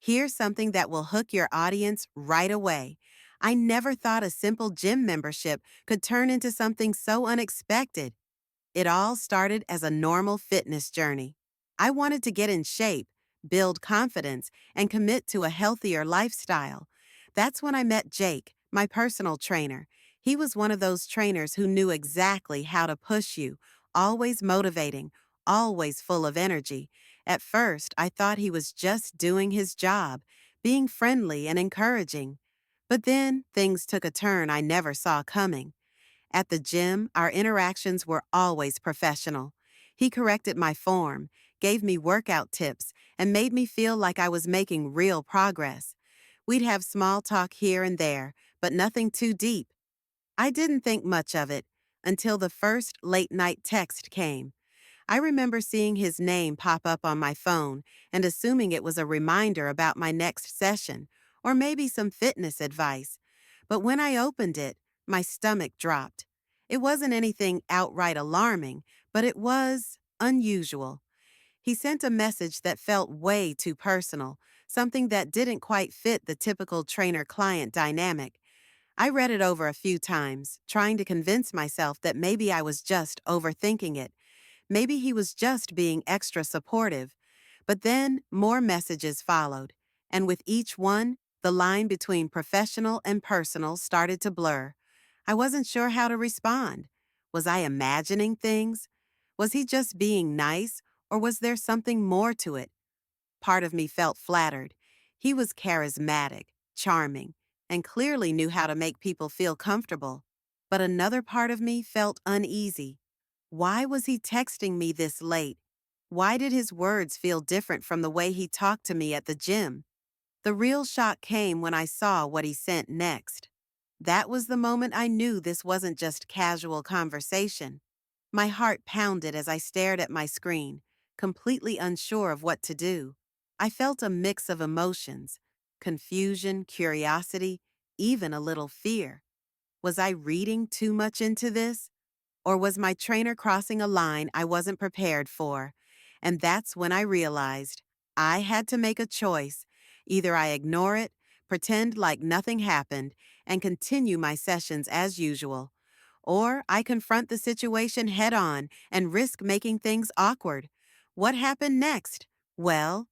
Here's something that will hook your audience right away. I never thought a simple gym membership could turn into something so unexpected. It all started as a normal fitness journey. I wanted to get in shape, build confidence, and commit to a healthier lifestyle. That's when I met Jake, my personal trainer. He was one of those trainers who knew exactly how to push you, always motivating, always full of energy. At first, I thought he was just doing his job, being friendly and encouraging. But then things took a turn I never saw coming. At the gym, our interactions were always professional. He corrected my form, gave me workout tips, and made me feel like I was making real progress. We'd have small talk here and there, but nothing too deep. I didn't think much of it until the first late night text came. I remember seeing his name pop up on my phone and assuming it was a reminder about my next session, or maybe some fitness advice. But when I opened it, my stomach dropped. It wasn't anything outright alarming, but it was unusual. He sent a message that felt way too personal, something that didn't quite fit the typical trainer-client dynamic. I read it over a few times, trying to convince myself that maybe I was just overthinking it. Maybe he was just being extra supportive. But then more messages followed, and with each one, the line between professional and personal started to blur. I wasn't sure how to respond. Was I imagining things? Was he just being nice, or was there something more to it? Part of me felt flattered. He was charismatic, charming, and clearly knew how to make people feel comfortable. But another part of me felt uneasy. Why was he texting me this late? Why did his words feel different from the way he talked to me at the gym? The real shock came when I saw what he sent next. That was the moment I knew this wasn't just casual conversation. My heart pounded as I stared at my screen, completely unsure of what to do. I felt a mix of emotions: confusion, curiosity, even a little fear. Was I reading too much into this? Or was my trainer crossing a line I wasn't prepared for? And that's when I realized I had to make a choice. Either I ignore it, pretend like nothing happened, and continue my sessions as usual, or I confront the situation head on and risk making things awkward. What happened next? Well,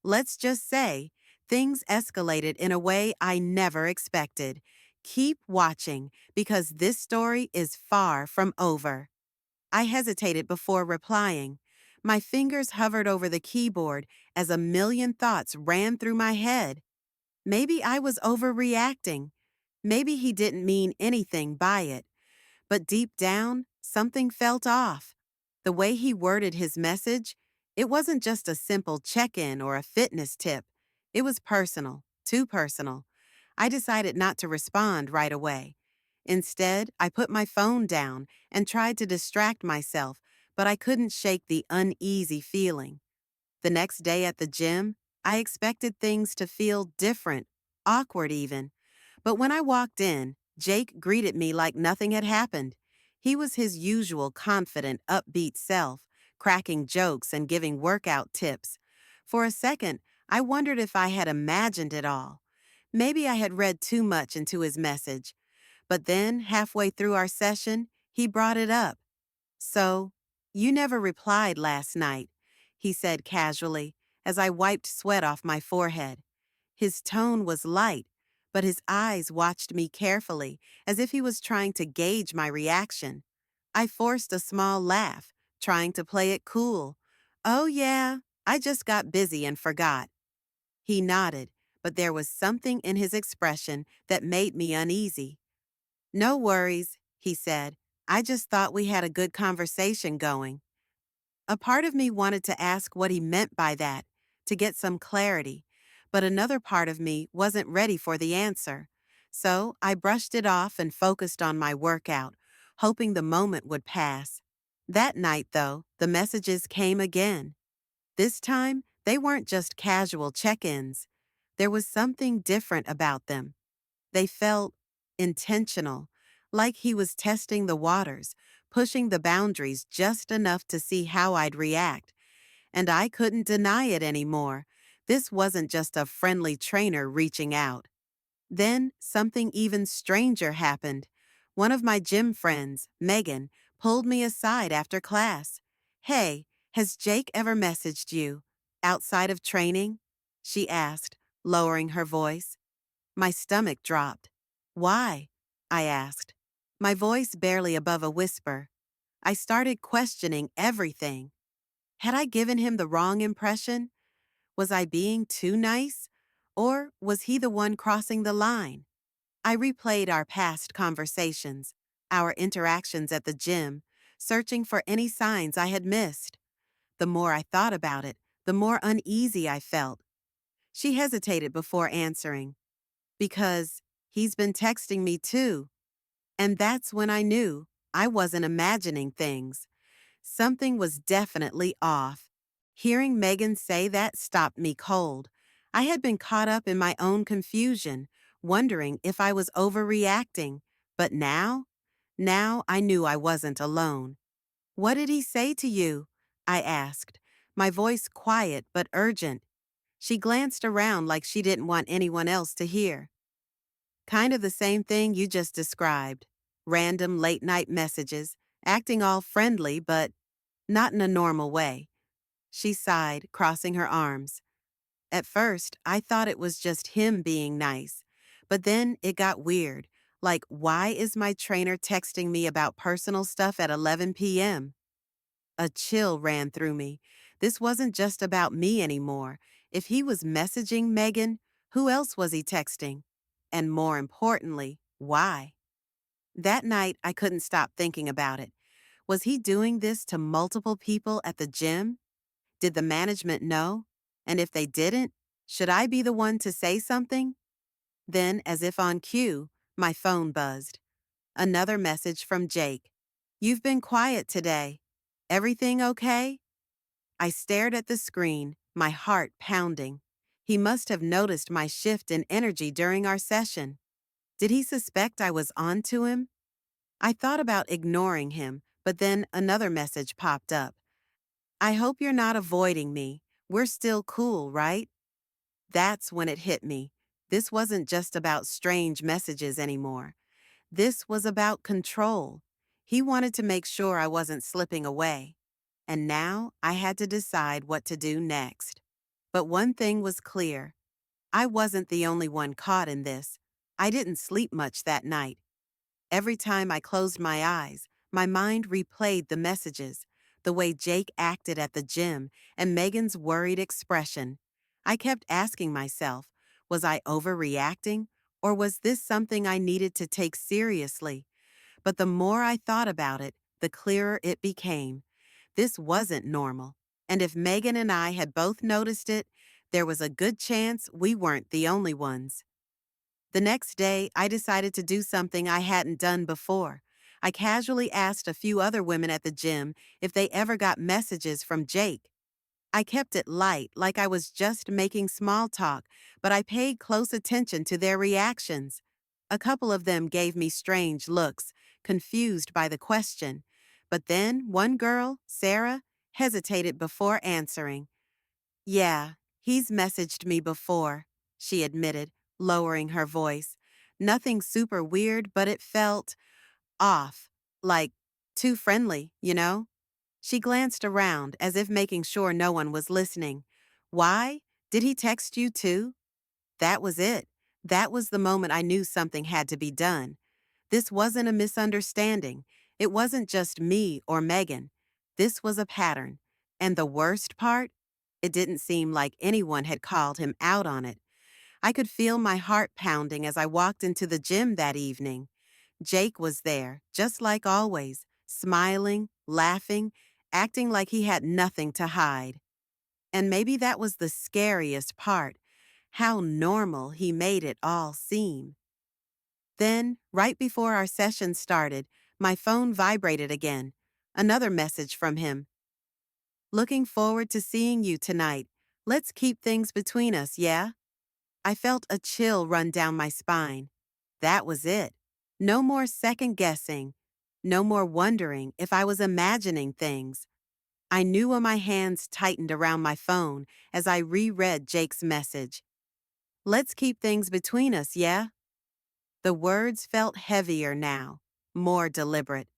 let's just say things escalated in a way I never expected. Keep watching because this story is far from over. I hesitated before replying. My fingers hovered over the keyboard as a million thoughts ran through my head. Maybe I was overreacting. Maybe he didn't mean anything by it. But deep down, something felt off. The way he worded his message, it wasn't just a simple check-in or a fitness tip. It was personal, too personal. I decided not to respond right away. Instead, I put my phone down and tried to distract myself, but I couldn't shake the uneasy feeling. The next day at the gym, I expected things to feel different, awkward even. But when I walked in, Jake greeted me like nothing had happened. He was his usual confident, upbeat self, cracking jokes and giving workout tips. For a second, I wondered if I had imagined it all. Maybe I had read too much into his message. But then, halfway through our session, he brought it up. "So, you never replied last night," he said casually as I wiped sweat off my forehead. His tone was light, but his eyes watched me carefully, as if he was trying to gauge my reaction. I forced a small laugh, trying to play it cool. "Oh yeah, I just got busy and forgot." He nodded, but there was something in his expression that made me uneasy. "No worries," he said. "I just thought we had a good conversation going." A part of me wanted to ask what he meant by that, to get some clarity, but another part of me wasn't ready for the answer. So I brushed it off and focused on my workout, hoping the moment would pass. That night, though, the messages came again. This time, they weren't just casual check-ins. There was something different about them. They felt intentional, like he was testing the waters, pushing the boundaries just enough to see how I'd react. And I couldn't deny it anymore. This wasn't just a friendly trainer reaching out. Then, something even stranger happened. One of my gym friends, Megan, pulled me aside after class. Hey, has Jake ever messaged you? Outside of training? She asked, lowering her voice. My stomach dropped. Why? I asked, my voice barely above a whisper. I started questioning everything. Had I given him the wrong impression? Was I being too nice? Or was he the one crossing the line? I replayed our past conversations, our interactions at the gym, searching for any signs I had missed. The more I thought about it, the more uneasy I felt. She hesitated before answering. Because he's been texting me too. And that's when I knew I wasn't imagining things. Something was definitely off. Hearing Megan say that stopped me cold. I had been caught up in my own confusion, wondering if I was overreacting. But now I knew I wasn't alone. What did he say to you? I asked, my voice quiet but urgent. She glanced around like she didn't want anyone else to hear. Kind of the same thing you just described. Random late-night messages, acting all friendly but not in a normal way. She sighed, crossing her arms. At first, I thought it was just him being nice. But then it got weird. Like, why is my trainer texting me about personal stuff at 11 p.m.? A chill ran through me. This wasn't just about me anymore. If he was messaging Megan, who else was he texting? And more importantly, why? That night, I couldn't stop thinking about it. Was he doing this to multiple people at the gym? Did the management know? And if they didn't, should I be the one to say something? Then, as if on cue, my phone buzzed. Another message from Jake. You've been quiet today. Everything okay? I stared at the screen, my heart pounding. He must have noticed my shift in energy during our session. Did he suspect I was on to him? I thought about ignoring him, but then another message popped up. I hope you're not avoiding me. We're still cool, right? That's when it hit me. This wasn't just about strange messages anymore. This was about control. He wanted to make sure I wasn't slipping away. And now I had to decide what to do next. But one thing was clear. I wasn't the only one caught in this. I didn't sleep much that night. Every time I closed my eyes, my mind replayed the messages, the way Jake acted at the gym, and Megan's worried expression. I kept asking myself, was I overreacting, or was this something I needed to take seriously? But the more I thought about it, the clearer it became. This wasn't normal, and if Megan and I had both noticed it, there was a good chance we weren't the only ones. The next day, I decided to do something I hadn't done before. I casually asked a few other women at the gym if they ever got messages from Jake. I kept it light, like I was just making small talk, but I paid close attention to their reactions. A couple of them gave me strange looks, confused by the question. But then one girl, Sarah, hesitated before answering. Yeah, he's messaged me before, she admitted, lowering her voice. Nothing super weird, but it felt off, like too friendly, you know? She glanced around as if making sure no one was listening. Why? Did he text you too? That was it. That was the moment I knew something had to be done. This wasn't a misunderstanding. It wasn't just me or Megan. This was a pattern. And the worst part? It didn't seem like anyone had called him out on it. I could feel my heart pounding as I walked into the gym that evening. Jake was there, just like always, smiling, laughing, acting like he had nothing to hide. And maybe that was the scariest part, how normal he made it all seem. Then, right before our session started, my phone vibrated again. Another message from him. Looking forward to seeing you tonight. Let's keep things between us, yeah? I felt a chill run down my spine. That was it. No more second guessing. No more wondering if I was imagining things. I knew when my hands tightened around my phone as I reread Jake's message. Let's keep things between us, yeah? The words felt heavier now, more deliberate.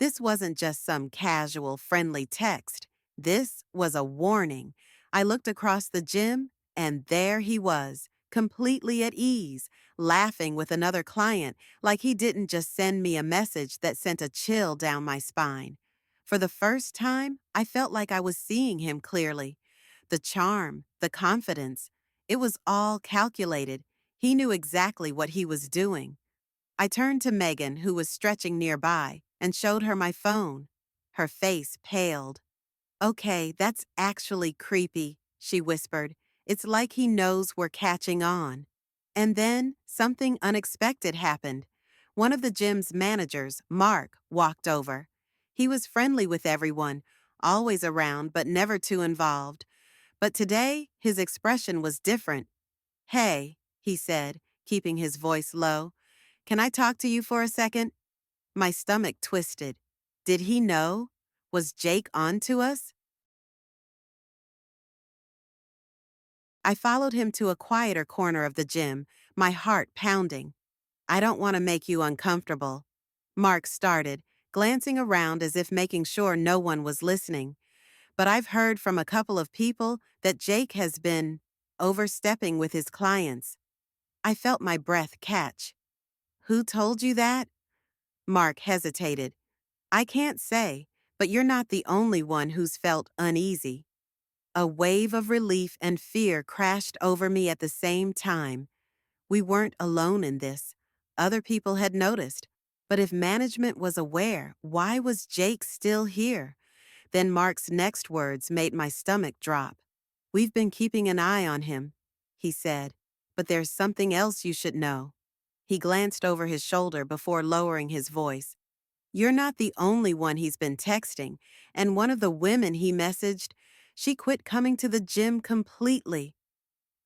This wasn't just some casual, friendly text. This was a warning. I looked across the gym, and there he was, completely at ease, laughing with another client like he didn't just send me a message that sent a chill down my spine. For the first time, I felt like I was seeing him clearly. The charm, the confidence, it was all calculated. He knew exactly what he was doing. I turned to Megan, who was stretching nearby, and showed her my phone. Her face paled. Okay, that's actually creepy, she whispered. It's like he knows we're catching on. And then something unexpected happened. One of the gym's managers, Mark, walked over. He was friendly with everyone, always around but never too involved. But today, his expression was different. Hey, he said, keeping his voice low. Can I talk to you for a second? My stomach twisted. Did he know? Was Jake on to us? I followed him to a quieter corner of the gym, my heart pounding. I don't want to make you uncomfortable. Mark started, glancing around as if making sure no one was listening. But I've heard from a couple of people that Jake has been overstepping with his clients. I felt my breath catch. Who told you that? Mark hesitated. I can't say, but you're not the only one who's felt uneasy. A wave of relief and fear crashed over me at the same time. We weren't alone in this. Other people had noticed. But if management was aware, why was Jake still here? Then Mark's next words made my stomach drop. We've been keeping an eye on him, he said. But there's something else you should know. He glanced over his shoulder before lowering his voice. You're not the only one he's been texting, and one of the women he messaged, she quit coming to the gym completely.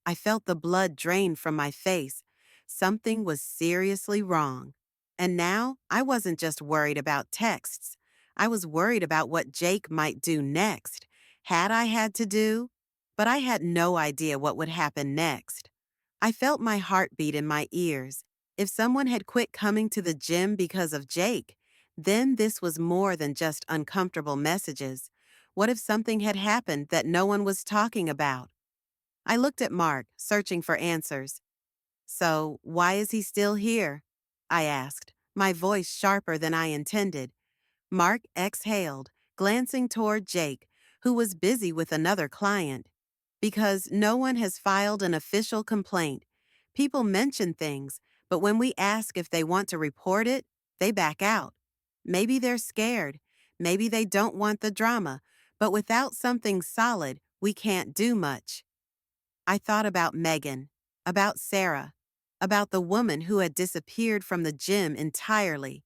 I felt the blood drain from my face. Something was seriously wrong. And now, I wasn't just worried about texts. I was worried about what Jake might do next. Had I had to do? But I had no idea what would happen next. I felt my heartbeat in my ears. If someone had quit coming to the gym because of Jake, then this was more than just uncomfortable messages. What if something had happened that no one was talking about? I looked at Mark, searching for answers. So, why is he still here? I asked, my voice sharper than I intended. Mark exhaled, glancing toward Jake, who was busy with another client. Because no one has filed an official complaint. People mention things, but when we ask if they want to report it, they back out. Maybe they're scared. Maybe they don't want the drama. But without something solid, we can't do much. I thought about Megan, about Sarah, about the woman who had disappeared from the gym entirely.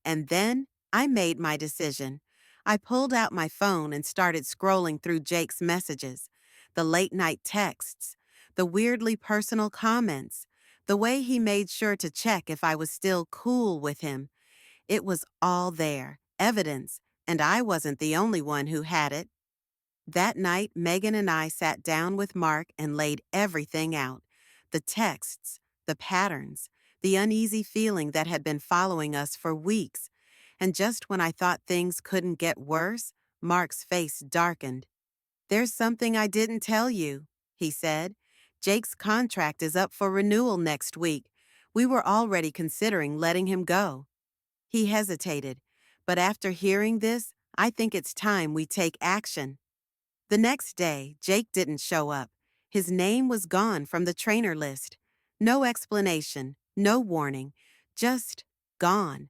And then I made my decision. I pulled out my phone and started scrolling through Jake's messages, the late-night texts, the weirdly personal comments, the way he made sure to check if I was still cool with him. It was all there, evidence, and I wasn't the only one who had it. That night, Megan and I sat down with Mark and laid everything out. The texts, the patterns, the uneasy feeling that had been following us for weeks. And just when I thought things couldn't get worse, Mark's face darkened. There's something I didn't tell you, he said. Jake's contract is up for renewal next week. We were already considering letting him go. He hesitated, but after hearing this, I think it's time we take action. The next day, Jake didn't show up. His name was gone from the trainer list. No explanation, no warning, just gone.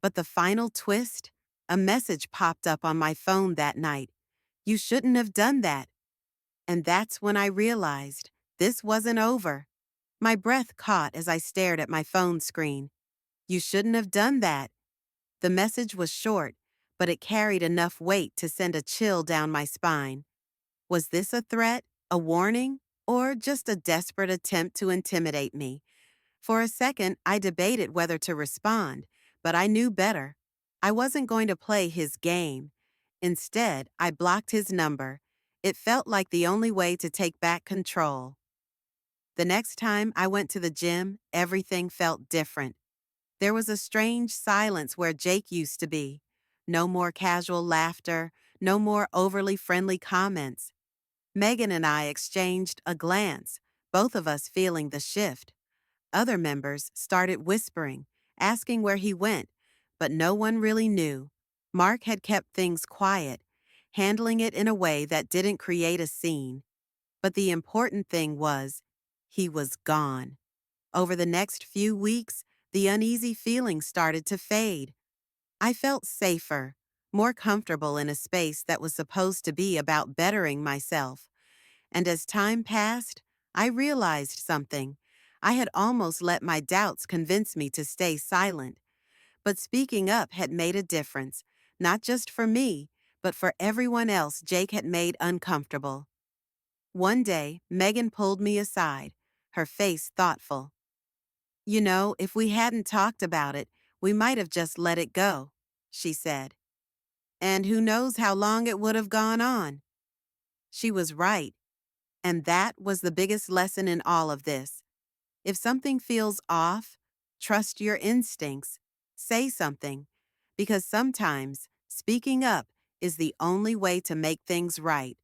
But the final twist? A message popped up on my phone that night. You shouldn't have done that. And that's when I realized this wasn't over. My breath caught as I stared at my phone screen. You shouldn't have done that. The message was short, but it carried enough weight to send a chill down my spine. Was this a threat, a warning, or just a desperate attempt to intimidate me? For a second, I debated whether to respond, but I knew better. I wasn't going to play his game. Instead, I blocked his number. It felt like the only way to take back control. The next time I went to the gym, everything felt different. There was a strange silence where Jake used to be. No more casual laughter, no more overly friendly comments. Megan and I exchanged a glance, both of us feeling the shift. Other members started whispering, asking where he went, but no one really knew. Mark had kept things quiet, handling it in a way that didn't create a scene. But the important thing was, he was gone. Over the next few weeks, the uneasy feelings started to fade. I felt safer, more comfortable in a space that was supposed to be about bettering myself. And as time passed, I realized something. I had almost let my doubts convince me to stay silent. But speaking up had made a difference, not just for me, but for everyone else Jake had made uncomfortable. One day, Megan pulled me aside, her face thoughtful. You know, if we hadn't talked about it, we might have just let it go, she said. And who knows how long it would have gone on. She was right, and that was the biggest lesson in all of this. If something feels off, trust your instincts. Say something, because sometimes speaking up is the only way to make things right.